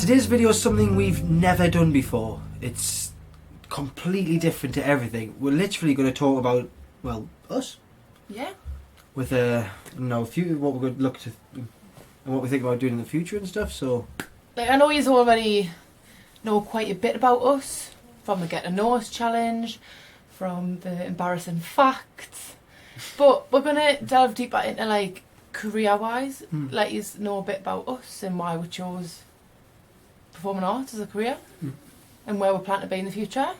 Today's video is something we've never done before. It's completely different to everything. We're literally going to talk about, well, us. Yeah. With what we're going to look to and what we think about doing in the future and stuff. So, Like, I know you already know quite a bit about us from the Get to Know Us challenge, from the embarrassing facts, but we're gonna delve deeper into like career-wise, let you know a bit about us and why we chose performing arts as a career, and where we're planning to be in the future.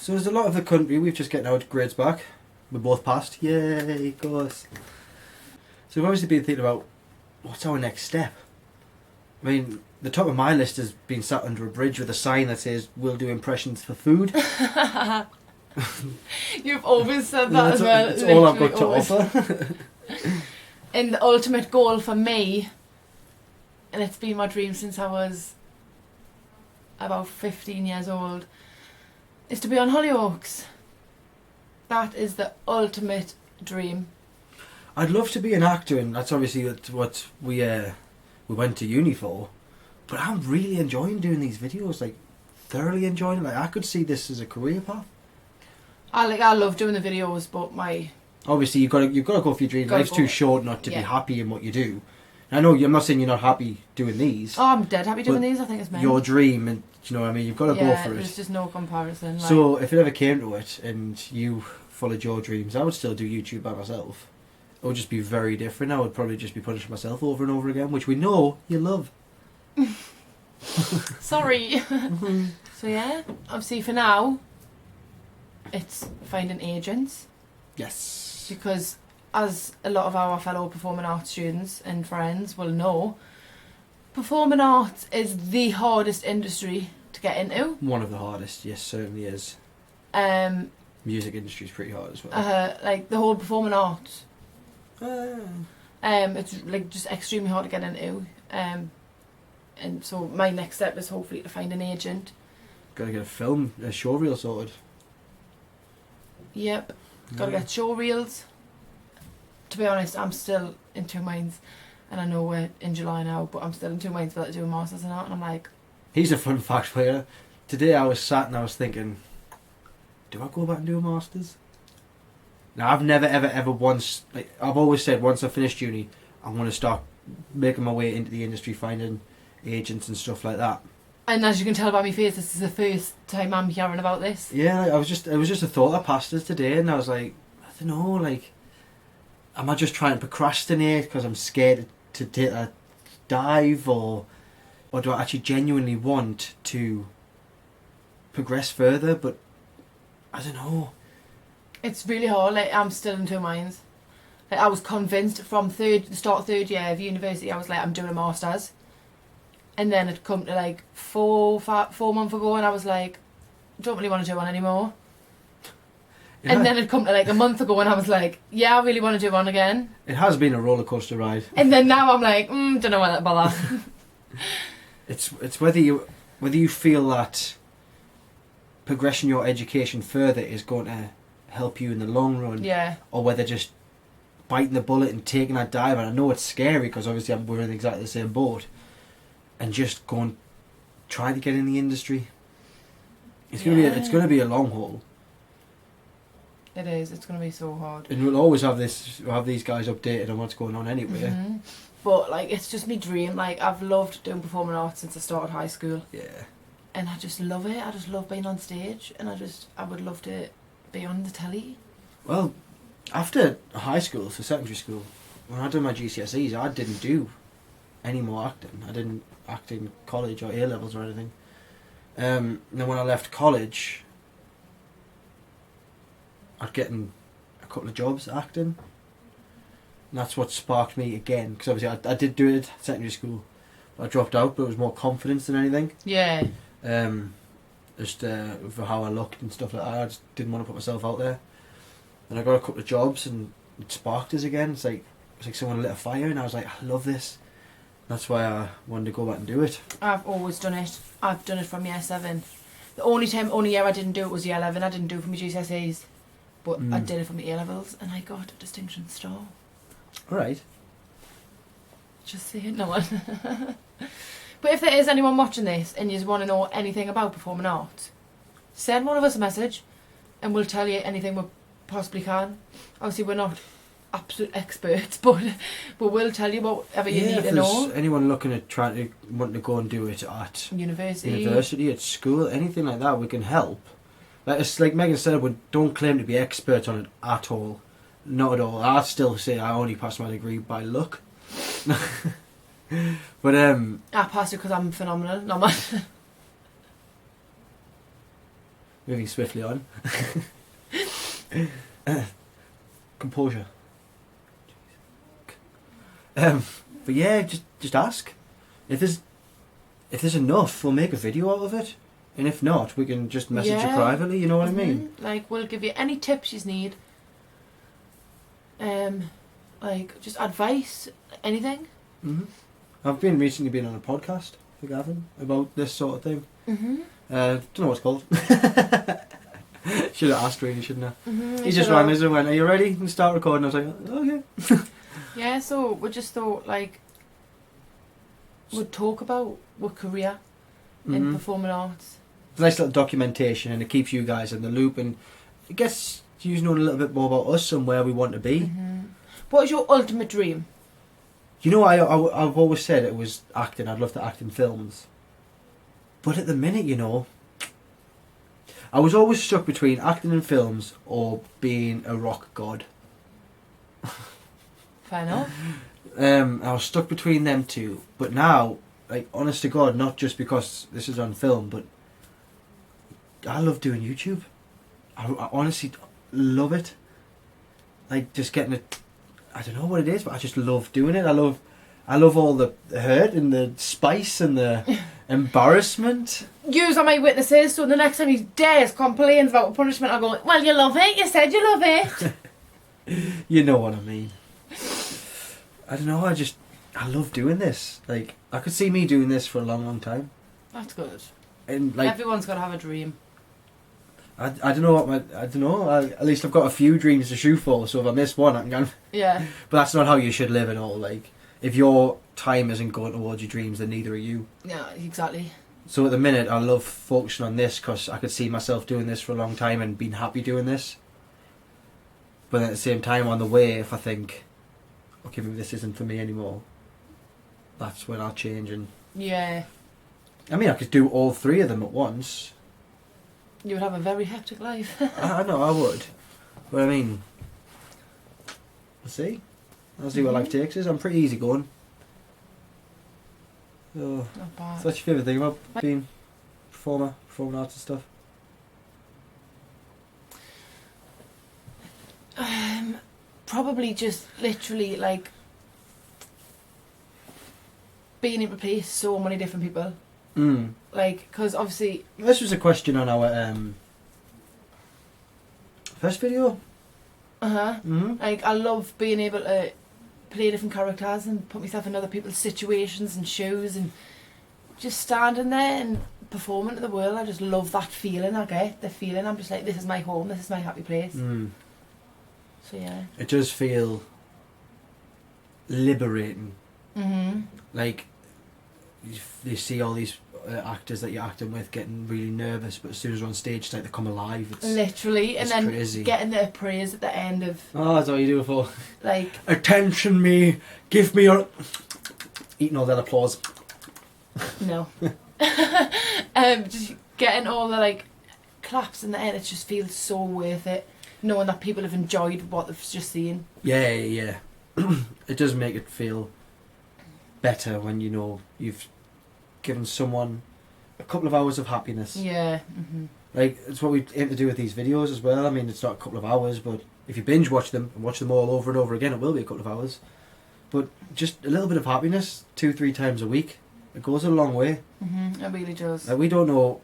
So there's a lot of the country. We've just getting our grades back. We both passed. Yay, of course. So we've obviously been thinking about what's our next step. I mean, the top of my list has been sat under a bridge with a sign that says, "We'll do impressions for food." You've always said that as well. It's all I've got to offer. And the ultimate goal for me, and it's been my dream since I was about 15 years old, is to be on Hollyoaks. That is the ultimate dream. I'd love to be an actor, and that's obviously what we went to uni for. But I'm really enjoying doing these videos, like thoroughly enjoying it. Like I could see this as a career path. I love doing the videos, but Obviously you've got to go for your dreams. Life's too short not to be happy in what you do. And I know I'm not saying you're not happy doing these. Oh, I'm dead happy doing these. I think it's meant. Your dream, and you know what I mean. You've got to go for it. There's just no comparison. Like. So if it ever came to it, and you followed your dreams, I would still do YouTube by myself. It would just be very different. I would probably just be punishing myself over and over again, which we know you love. Sorry. So yeah, obviously for now, it's finding agents. Yes. Because as a lot of our fellow performing arts students and friends will know, performing arts is the hardest industry to get into. One of the hardest, yes, certainly is. Music industry is pretty hard as well. Like the whole performing arts. It's like just extremely hard to get into. And so my next step is hopefully to find an agent. Gotta get a showreel sorted. Yep. Gotta get show reels. To be honest, I'm still in two minds, and I know we're in July now, but I'm still in two minds about doing masters and that, and I'm like... Here's a fun fact for you. Today I was sat and I was thinking, do I go back and do a masters? Now I've never ever once, like I've always said, once I finished uni, I want to start making my way into the industry, finding agents and stuff like that. And as you can tell by my face, this is the first time I'm hearing about this. Yeah, it was just a thought that passed us today, and I was like, I don't know, like, am I just trying to procrastinate because I'm scared to take a dive, or do I actually genuinely want to progress further? But I don't know. It's really hard. Like, I'm still in two minds. Like, I was convinced from the start of third year of university, I was like, I'm doing a masters. And then it come to like 4 months ago, and I was like, don't really want to do one anymore. Yeah. And then it come to like a month ago, and I was like, yeah, I really want to do one again. It has been a roller coaster ride. And then now I'm like, don't know whether to bother. It's whether you feel that progressing your education further is going to help you in the long run, or whether just biting the bullet and taking that dive. And I know it's scary because obviously we're in exactly the same boat. And just go and try to get in the industry. It's gonna be a long haul. It is. It's gonna be so hard. And we'll always have these guys updated on what's going on anyway. Mm-hmm. But like, it's just my dream. Like, I've loved doing performing arts since I started high school. Yeah. And I just love it. I just love being on stage, and I would love to be on the telly. Well, after high school, so secondary school, when I did my GCSEs, I didn't do any more acting. I didn't act in college or A-levels or anything. Then when I left college, I'd gotten a couple of jobs acting. And that's what sparked me again. Because obviously I did do it at secondary school. I dropped out, but it was more confidence than anything. Yeah. Just for how I looked and stuff like that. I just didn't want to put myself out there. And I got a couple of jobs, and it sparked us again. It's like someone lit a fire, and I was like, I love this. That's why I wanted to go back and do it. I've always done it. I've done it from year 7. The only year I didn't do it was year 11. I didn't do it for my GCSEs. But I did it for my A-levels, and I got a distinction star. Alright. Just saying, no one. But if there is anyone watching this and you just want to know anything about performing arts, send one of us a message and we'll tell you anything we possibly can. Obviously we're not absolute experts, but we'll tell you whatever you need to know. Anyone looking at wanting to go and do it at university, at school, anything like that, we can help. Like it's like Megan said, we don't claim to be experts on it at all. Not at all. I still say I only passed my degree by luck. But I passed it because I'm phenomenal. No man. Moving swiftly on. Composure. But yeah, just ask. If there's enough, we'll make a video out of it. And if not, we can just message you privately, you know what I mean? Like, we'll give you any tips you need. Like, just advice, anything. Mm-hmm. I've recently been on a podcast with Gavin about this sort of thing. Mm-hmm. Don't know what it's called. Should have asked really, shouldn't I? Mm-hmm, He just rang us and went, "Are you ready?" And start recording. I was like, "Okay." Yeah, so we just thought like we'd talk about our career in performing arts. It's a nice little documentation, and it keeps you guys in the loop, and it gets you knowing a little bit more about us and where we want to be. Mm-hmm. What is your ultimate dream? You know, I've always said it was acting. I'd love to act in films. But at the minute, you know, I was always stuck between acting in films or being a rock god. Fair enough. I was stuck between them two. But now, like, honest to God, not just because this is on film, but I love doing YouTube. I honestly love it. Like, just getting it. I don't know what it is, but I just love doing it. I love all the hurt and the spice and the embarrassment. Yous are my witnesses, so the next time he dares complains about punishment, I'll go, "Well, you love it. You said you love it." You know what I mean. I don't know. I love doing this. Like, I could see me doing this for a long, long time. That's good. And like, everyone's got to have a dream. I don't know at least I've got a few dreams to shoot for, so if I miss one I can go. Yeah. But that's not how you should live at all. Like, if your time isn't going towards your dreams, then neither are you. Yeah, exactly. So at the minute I love focusing on this because I could see myself doing this for a long time and being happy doing this. But at the same time, on the way, if I think, okay, maybe this isn't for me anymore, that's when I'll change. And yeah, I mean, I could do all three of them at once. You would have a very hectic life. I know I would, but I mean, I'll see what life takes us. I'm pretty easy going. So, not bad. So what's your favourite thing about being performing arts and stuff? Probably just literally like being able to play so many different people. Like, because obviously this was a question on our first video. Like, I love being able to play different characters and put myself in other people's situations and shoes and just standing there and performing to the world. I just love that feeling I get. The feeling I'm just like, this is my home, this is my happy place. So yeah, it does feel liberating. Like, you see all these actors that you're acting with getting really nervous, but as soon as they're on stage, it's like they come alive. It's literally, and then crazy. Getting the praise at the end of. Oh, that's what you do it for. Like, attention me, give me your. Eating all that applause. No. Just getting all the like claps in the end. It just feels so worth it, knowing that people have enjoyed what they've just seen. Yeah. It does make it feel better when you know you've given someone a couple of hours of happiness. Yeah. Like, it's what we aim to do with these videos as well. I mean, it's not a couple of hours, but if you binge watch them and watch them all over and over again, it will be a couple of hours. But just a little bit of happiness 2-3 times a week, it goes a long way. It really does. Like, we don't know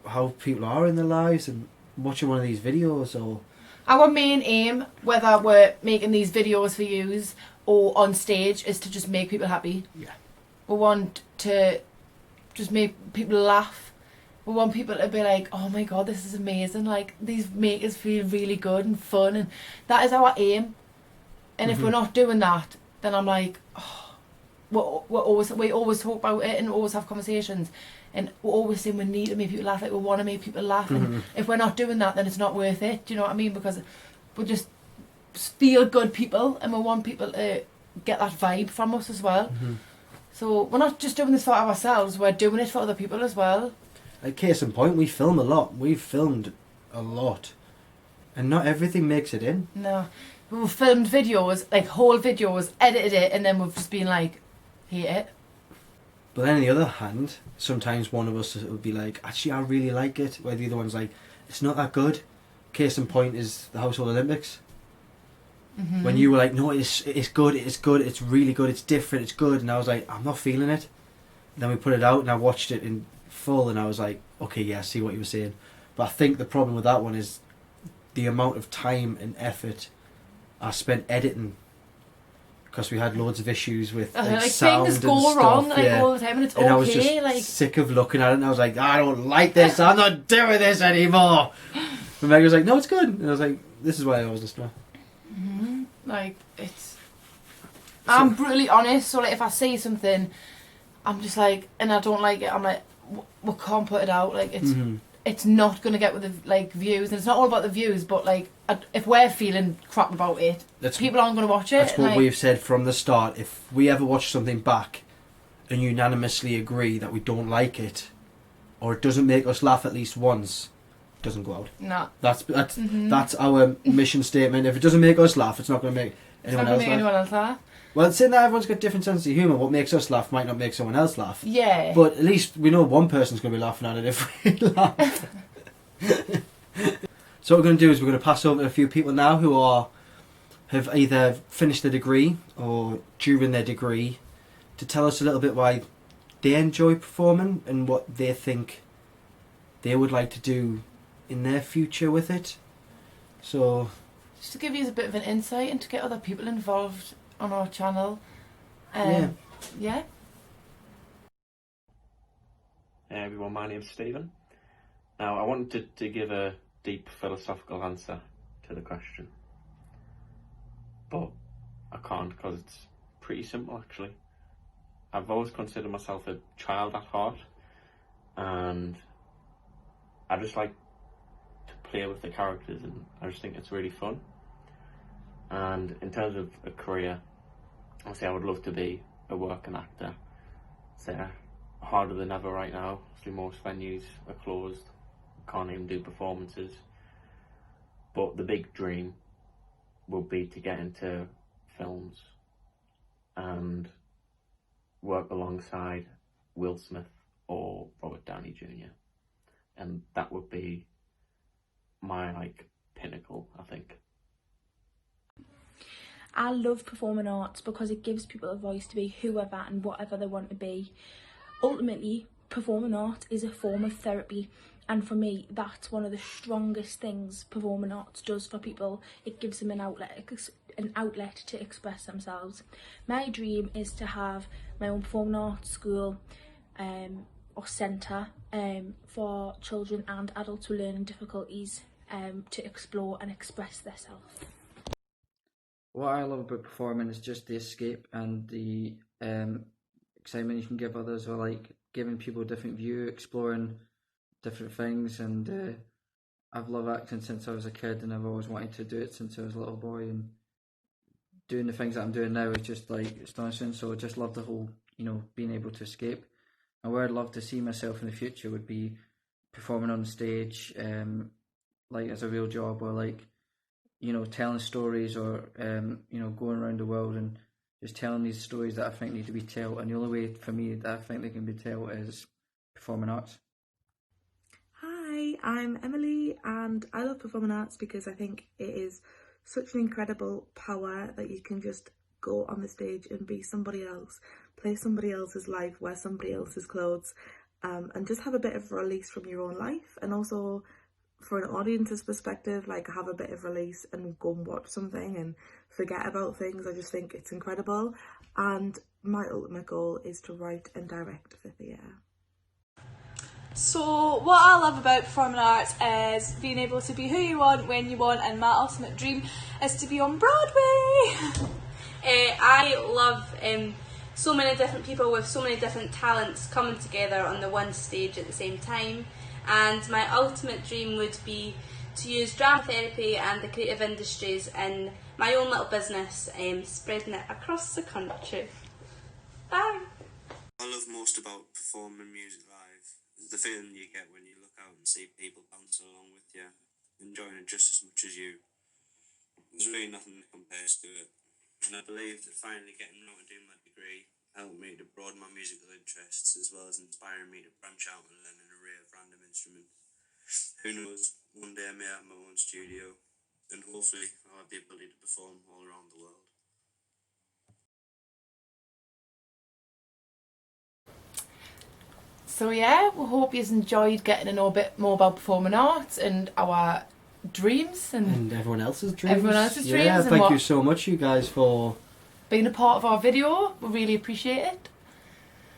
how people are in their lives, and watching one of these videos or. Our main aim, whether we're making these videos for yous or on stage, is to just make people happy. Yeah. We want to just make people laugh. We want people to be like, oh my god, this is amazing. Like, these make us feel really good and fun, and that is our aim. And if we're not doing that, then I'm like, oh, we always talk about it and always have conversations, and we're always saying we need to make people laugh, like we want to make people laugh, and if we're not doing that, then it's not worth it. Do you know what I mean? Because we're just feel good people, and we want people to get that vibe from us as well. So we're not just doing this for ourselves, we're doing it for other people as well. Like, case in point, we film a lot. We've filmed a lot. And not everything makes it in. No. We've filmed videos, like whole videos, edited it, and then we've just been like, hate it. But then on the other hand, sometimes one of us would be like, actually, I really like it. Where the other one's like, it's not that good. Case in point is the Household Olympics. When you were like, no, it's good, it's really good, it's different, it's good. And I was like, I'm not feeling it. And then we put it out and I watched it in full and I was like, okay, yeah, I see what you were saying. But I think the problem with that one is the amount of time and effort I spent editing, because we had loads of issues with like sound things and go stuff, wrong like all the time, and it's and okay. I was just sick of looking at it, and I was like, I don't like this. I'm not doing this anymore. And Meg was like, no, it's good. And I was like, this is why I always listen to her. Like, it's... I'm brutally honest, so like if I say something, I'm just like, and I don't like it, I'm like, we can't put it out. Like, it's not going to get with the like views, and it's not all about the views, but like, if we're feeling crap about it, people aren't going to watch it. That's what we've said from the start. If we ever watch something back and unanimously agree that we don't like it, or it doesn't make us laugh at least once, it doesn't go out. No. That's our mission statement. If it doesn't make us laugh, it's not going to make anyone else laugh. Well, saying that everyone's got different sense of humour, what makes us laugh might not make someone else laugh. Yeah. But at least we know one person's going to be laughing at it if we laugh. So what we're going to do is we're going to pass over to a few people now who have either finished their degree or during their degree to tell us a little bit why they enjoy performing and what they think they would like to do in their future with it. So, just to give you a bit of an insight and to get other people involved on our channel. Hey everyone, my name's Stephen. Now I wanted to give a deep philosophical answer to the question, but I can't because it's pretty simple actually. I've always considered myself a child at heart, and I just like to play with the characters, and I just think it's really fun. And in terms of a career, obviously I would love to be a working actor. They're harder than ever right now. So most venues are closed, can't even do performances. But the big dream would be to get into films and work alongside Will Smith or Robert Downey Jr. And that would be my pinnacle, I think. I love performing arts because it gives people a voice to be whoever and whatever they want to be. Ultimately, performing art is a form of therapy, and for me that's one of the strongest things performing arts does for people. It gives them an outlet to express themselves. My dream is to have my own performing arts school or centre for children and adults with learning difficulties to explore and express themselves. What I love about performing is just the escape and the excitement you can give others, or like giving people a different view, exploring different things. And I've loved acting since I was a kid, and I've always wanted to do it since I was a little boy. And doing the things that I'm doing now is just like astonishing. So I just love the whole, being able to escape. And where I'd love to see myself in the future would be performing on stage, like as a real job, or like, telling stories, or going around the world and just telling these stories that I think need to be told. And the only way for me that I think they can be told is performing arts. Hi, I'm Emily, and I love performing arts because I think it is such an incredible power that you can just go on the stage and be somebody else, play somebody else's life, wear somebody else's clothes, and just have a bit of release from your own life. And also, for an audience's perspective, have a bit of release and go and watch something and forget about things. I just think it's incredible, and my ultimate goal is to write and direct for theatre. So what I love about performing arts is being able to be who you want, when you want, and my ultimate dream is to be on Broadway. I love so many different people with so many different talents coming together on the one stage at the same time. And my ultimate dream would be to use drama therapy and the creative industries in my own little business, spreading it across the country. Bye! What I love most about performing music live is the feeling you get when you look out and see people bouncing along with you, enjoying it just as much as you. There's really nothing that compares to it. And I believe that finally getting out and doing my degree helped me to broaden my musical interests, as well as inspiring me to branch out and learn an array of random instruments. Who knows, one day I may have my own studio, and hopefully I'll have the ability to perform all around the world. So yeah, we hope you've enjoyed getting to know a bit more about performing arts and our dreams and everyone else's dreams. Yeah, thank you so much, you guys, for being a part of our video. We really appreciate it.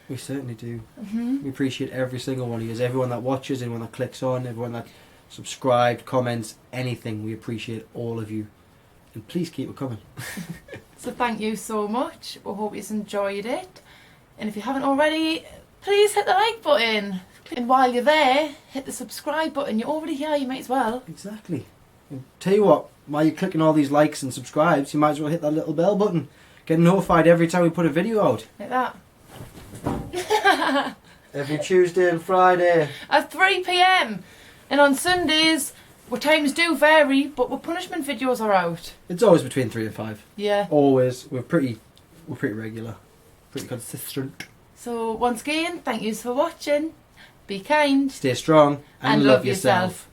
We certainly do. We appreciate every single one of you. Everyone that watches, everyone that clicks on, everyone that subscribed, comments, anything. We appreciate all of you. And please keep it coming. So thank you so much. We hope you've enjoyed it. And if you haven't already, please hit the like button. And while you're there, hit the subscribe button. You're already here, you might as well. Exactly. And tell you what, while you're clicking all these likes and subscribes, you might as well hit that little bell button. Get notified every time we put a video out. Like that. Every Tuesday and Friday. At 3 PM. And on Sundays, our times do vary, but our punishment videos are out. It's always between 3 and 5. Yeah. Always. We're pretty regular. Pretty consistent. So once again, thank you for watching. Be kind. Stay strong. And love yourself.